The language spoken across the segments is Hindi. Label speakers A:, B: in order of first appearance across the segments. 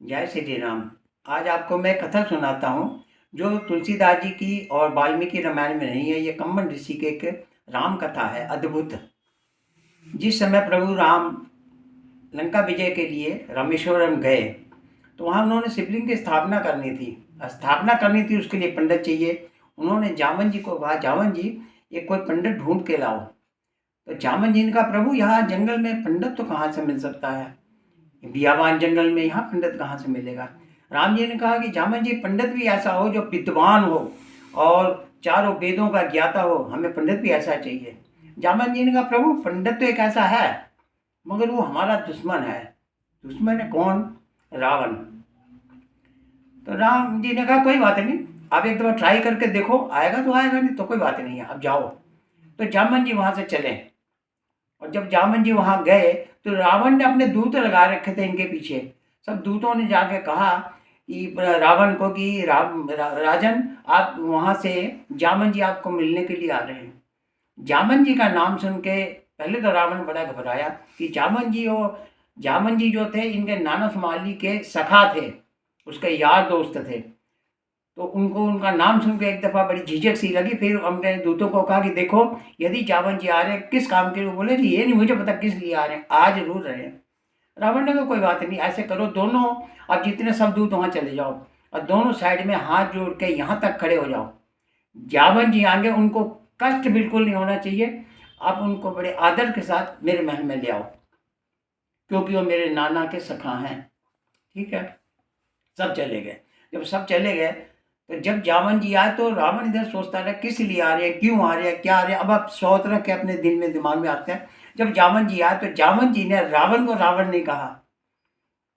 A: जय श्री राम। आज आपको मैं कथा सुनाता हूँ जो तुलसीदास जी की और वाल्मीकि रामायण में नहीं है। ये कम्मन ऋषि की एक राम कथा है, अद्भुत। जिस समय प्रभु राम लंका विजय के लिए रामेश्वरम गए तो वहाँ उन्होंने शिवलिंग की स्थापना करनी थी। उसके लिए पंडित चाहिए। उन्होंने जामन जी को कहा, जामन जी एक कोई पंडित ढूंढ के लाओ। तो जामन जी ने कहा, प्रभु यहाँ जंगल में पंडित तो कहाँ से मिल सकता है, बियाबान जंगल में यहाँ पंडित कहाँ से मिलेगा। राम जी ने कहा कि जामन जी पंडित भी ऐसा हो जो विद्वान हो और चारों वेदों का ज्ञाता हो, हमें पंडित भी ऐसा चाहिए। जामन जी ने कहा, प्रभु पंडित तो एक ऐसा है मगर वो हमारा दुश्मन है। दुश्मन है कौन? रावण। तो राम जी ने कहा, कोई बात नहीं, आप एक दफा ट्राई करके देखो, आएगा तो आएगा, नहीं तो कोई बात नहीं है, अब जाओ। तो जामन जी वहां से चले और जब जामन जी वहां गए तो रावण ने अपने दूत लगा रखे थे इनके पीछे। सब दूतों ने जाके कहा कि रावण को कि राजन, आप वहां से जामन जी आपको मिलने के लिए आ रहे हैं। जामन जी का नाम सुन के पहले तो रावण बड़ा घबराया कि जामन जी जो थे इनके नाना समाली के सखा थे, उसके यार दोस्त थे। तो उनको उनका नाम सुन के एक दफ़ा बड़ी झिझक सी लगी। फिर हमने दूतों को कहा कि देखो, यदि जावन जी आ रहे हैं किस काम के लिए, बोले जी ये नहीं मुझे पता किस लिए आ रहे हैं, आज जरूर रहे हैं। रावण ने कहा, कोई बात नहीं, ऐसे करो दोनों, अब जितने सब दूत वहाँ चले जाओ और दोनों साइड में हाथ जोड़ के यहाँ तक खड़े हो जाओ। जावन जी आएंगे, उनको कष्ट बिल्कुल नहीं होना चाहिए। आप उनको बड़े आदर के साथ मेरे महल में ले आओ, क्योंकि वो मेरे नाना के सखा हैं। ठीक है। सब चले गए। जब सब चले गए तो जब जावन जी आए तो रावण इधर सोचता रहा किस लिए आ रहे हैं, क्यों आ रहे हैं, क्या आ रहे हैं। अब आप सौ तरह के अपने दिल में दिमाग में आते हैं। जब जावन जी आए तो जावन जी ने रावण को रावण नहीं कहा,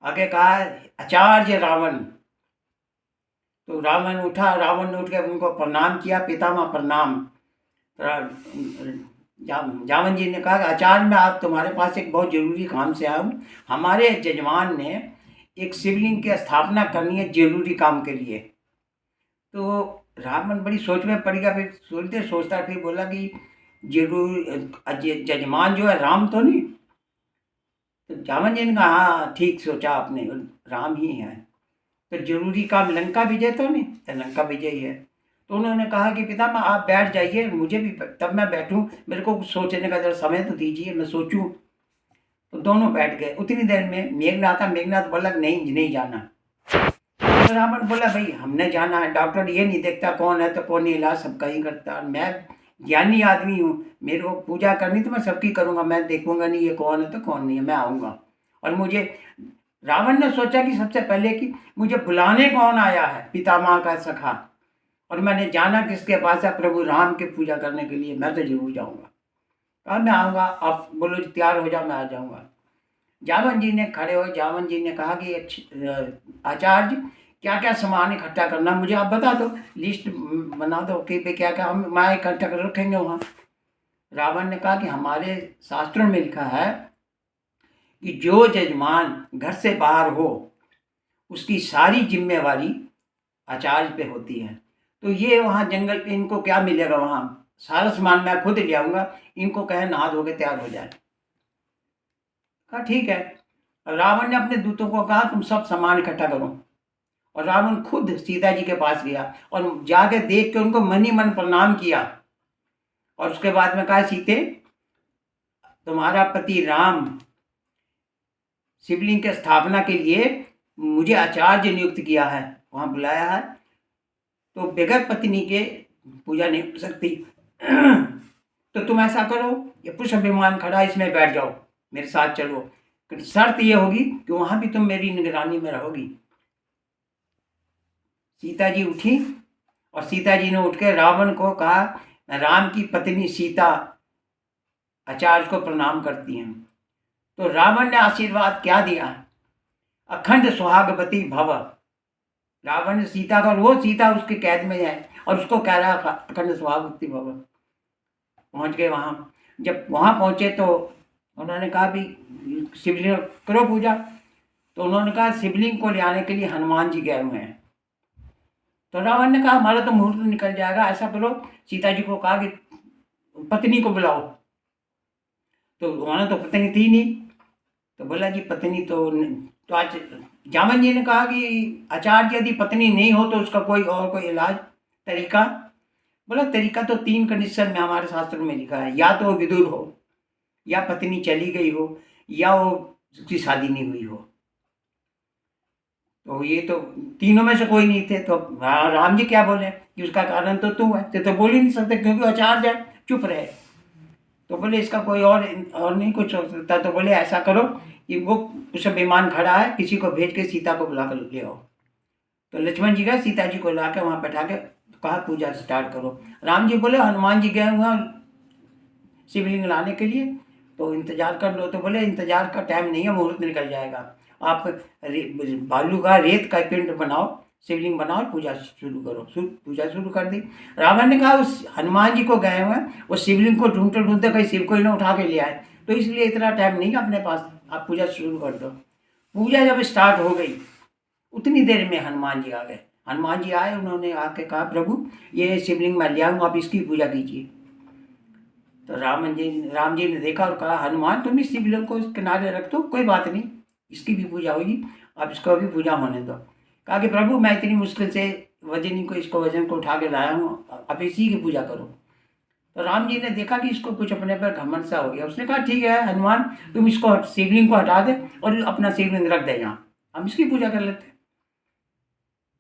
A: आगे कहा आचार्य रावण। तो रावण ने उठ के उनको प्रणाम किया, पितामह प्रणाम। जावन जी ने कहा, आचार्य मैं आप तुम्हारे पास एक बहुत जरूरी काम से आया हूँ। हमारे जजमान ने एक शिवलिंग की स्थापना करनी है जरूरी काम के लिए। तो रावण बड़ी सोच में पड़ गया। फिर सोचता फिर बोला कि जरूर जजमान जो है राम तो नहीं। तो जावन जी ने कहा, हाँ ठीक सोचा आपने, राम ही है। तो जरूरी काम लंका विजय तो नहीं, तो लंका विजय ही है। तो उन्होंने कहा कि पितामह आप बैठ जाइए, मुझे भी तब मैं बैठूं, मेरे को कुछ सोचने का जरा समय तो दीजिए, मैं सोचूं। तो दोनों बैठ गए। उतनी देर में मेघनाथ बोला नहीं नहीं जाना। तो रावण बोला, भाई हमने जाना है, डॉक्टर ये नहीं देखता कौन है तो कौन नहीं, इलाज सबका ही करता है। मैं ज्ञानी आदमी हूँ, मेरे को पूजा करनी तो मैं सबकी करूँगा, मैं देखूंगा नहीं ये कौन है तो कौन नहीं है, मैं आऊँगा। और मुझे रावण ने सोचा कि सबसे पहले कि मुझे बुलाने कौन आया है, पितामह का सखा, और मैंने जाना किसके पास है, प्रभु राम की पूजा करने के लिए, मैं तो जरूर जाऊँगा। कहा मैं आऊँगा, आप बोलो तैयार हो जाओ, मैं आ जाऊँगा। जावन जी ने कहा कि आचार्य क्या क्या सामान इकट्ठा करना मुझे आप बता दो, लिस्ट बना दो कि पे क्या क्या हम मैं इकट्ठा कर रखेंगे वहाँ। रावण ने कहा कि हमारे शास्त्रों में लिखा है कि जो जजमान घर से बाहर हो उसकी सारी जिम्मेवारी आचार्य पे होती है। तो ये वहाँ जंगल पे इनको क्या मिलेगा, वहाँ सारा सामान मैं खुद ले आऊँगा, इनको कहे नहा धो के तैयार हो जाए। कहा ठीक है। रावण ने अपने दूतों को कहा तुम सब सामान इकट्ठा करो, और रावण खुद सीता जी के पास गया और जाके देख के उनको मन ही मन प्रणाम किया। और उसके बाद में कहा, सीते तुम्हारा पति राम शिवलिंग के स्थापना के लिए मुझे आचार्य नियुक्त किया है, वहां बुलाया है, तो बगैर पत्नी के पूजा नहीं हो सकती। तो तुम ऐसा करो, ये पुष्प विमान खड़ा है, इसमें बैठ जाओ, मेरे साथ चलो। शर्त ये होगी कि वहां भी तुम मेरी निगरानी में रहोगी। सीता जी उठी और सीता जी ने उठ के रावण को कहा, राम की पत्नी सीता आचार्य को प्रणाम करती हैं। तो रावण ने आशीर्वाद क्या दिया, अखंड सुहागवती भव। रावण ने सीता का, वो सीता उसके कैद में है और उसको कह रहा अखंड सुहागवती भव। पहुंच गए वहां। जब वहां पहुंचे तो उन्होंने कहा भी शिवलिंग करो पूजा। तो उन्होंने कहा शिवलिंग को ले आने के लिए हनुमान जी गए हुए हैं। तो रावण ने कहा हमारा तो मुहूर्त निकल जाएगा, ऐसा करो, सीता जी को कहा कि पत्नी को बुलाओ। तो उन्होंने तो पत्नी थी नहीं। तो बोला जी पत्नी तो आज जामन जी ने कहा कि आचार्य यदि पत्नी नहीं हो तो उसका कोई इलाज तरीका? बोला तरीका तो 3 कंडीशन में हमारे शास्त्र में लिखा है, या तो वो विदुर हो, या पत्नी चली गई हो, या वो उसकी शादी नहीं हुई हो। तो ये तो तीनों में से कोई नहीं थे, तो राम जी क्या बोले कि उसका कारण तो तू है, तो बोल ही नहीं सकते क्योंकि वो आचार्य है, चुप रहे। तो बोले इसका कोई और नहीं कुछ हो सकता। तो बोले ऐसा करो कि वो उस विमान खड़ा है, किसी को भेज के सीता को बुला कर ले आओ। तो लक्ष्मण जी गए, सीता जी को ला के वहाँ बैठा के कहा पूजा स्टार्ट करो। राम जी बोले हनुमान जी गए हुए शिवलिंग लाने के लिए, तो इंतजार कर लो। तो बोले इंतजार का टाइम नहीं है, मुहूर्त निकल जाएगा। आप बालू का रेत का पिंड बनाओ, शिवलिंग बनाओ, पूजा शुरू करो। पूजा शुरू कर दी। रावण ने कहा उस हनुमान जी को गए हुए वो शिवलिंग को ढूंढते ढूंढते कहीं शिव को ही ना उठा के ले आए, तो इसलिए इतना टाइम नहीं है अपने पास, आप पूजा शुरू कर दो। पूजा जब स्टार्ट हो गई उतनी देर में हनुमान जी आ गए। हनुमान जी आए, उन्होंने आके कहा प्रभु ये शिवलिंग मैं ले आऊँ, आप इसकी पूजा कीजिए। तो राम जी ने देखा और कहा हनुमान तुम इस शिवलिंग को इस किनारे रख दो, कोई बात नहीं, इसकी भी पूजा होगी, आप इसको भी पूजा होने दो। कहा कि प्रभु मैं इतनी मुश्किल से वजन को उठा के लाया हूँ, आप इसी की पूजा करो। तो राम जी ने देखा कि इसको कुछ अपने पर घमंड सा हो गया। उसने कहा ठीक है हनुमान, तुम इसको शिवलिंग को हटा दे और अपना शिवलिंग रख दे यहाँ, हम इसकी पूजा कर लेते।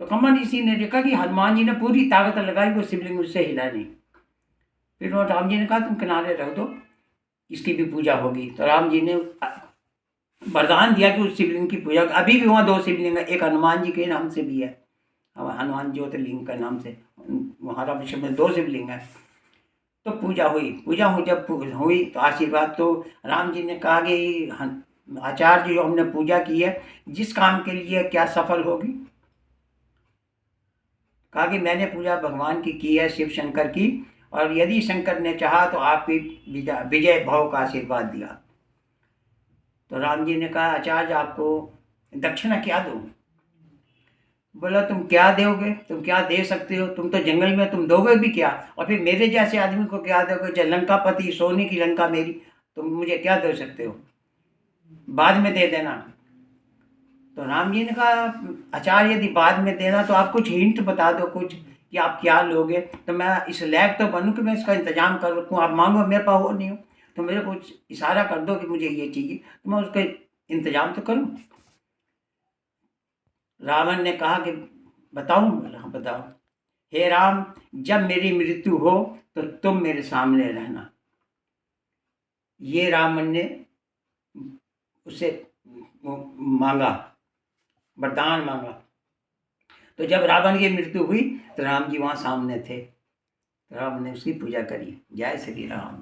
A: तो घमंड इसी ने देखा कि हनुमान जी ने पूरी ताकत लगाई, वो शिवलिंग उससे हिला नहीं। फिर वो राम जी ने कहा तुम किनारे रख दो, इसकी भी पूजा होगी। तो राम जी ने वरदान दिया कि उस शिवलिंग की पूजा, अभी भी वहाँ 2 शिवलिंग है, एक हनुमान जी के नाम से भी है, हनुमान ज्योतिर्लिंग के नाम से, वहाँ रामेश्वर में 2 शिवलिंग है। तो पूजा हुई, जब हुई तो आशीर्वाद तो राम जी ने कहा कि आचार्य जो हमने पूजा की है, जिस काम के लिए क्या सफल होगी? कहा कि मैंने पूजा भगवान की है, शिव शंकर की, और यदि शंकर ने चाहा तो आपकी विजय भाव का आशीर्वाद दिया। तो राम जी ने कहा आचार्य आपको दक्षिणा क्या दूं? बोला तुम क्या दोगे, तुम क्या दे सकते हो, तुम तो जंगल में, तुम दोगे भी क्या, और फिर मेरे जैसे आदमी को क्या दोगे, जो लंकापति, सोने की लंका मेरी, तुम मुझे क्या दे सकते हो, बाद में दे देना। तो राम जी ने कहा आचार्य यदि बाद में देना तो आप कुछ हिंट बता दो, कुछ कि आप क्या लोगे, तो मैं इस लायक तो बनूं कि मैं इसका इंतजाम कर सकूँ। आप मांगो, मेरे पास हो नहीं हो, तो मेरे को कुछ इशारा कर दो कि मुझे ये चाहिए, तो मैं उसका इंतजाम तो करूं। रावण ने कहा कि बताऊं? बोला हाँ बताओ। हे राम, जब मेरी मृत्यु हो तो तुम मेरे सामने रहना। ये रावण ने उसे मांगा, वरदान मांगा। तो जब रावण की मृत्यु हुई तो राम जी वहाँ सामने थे, तो राम ने उसकी पूजा करी। जय श्री राम।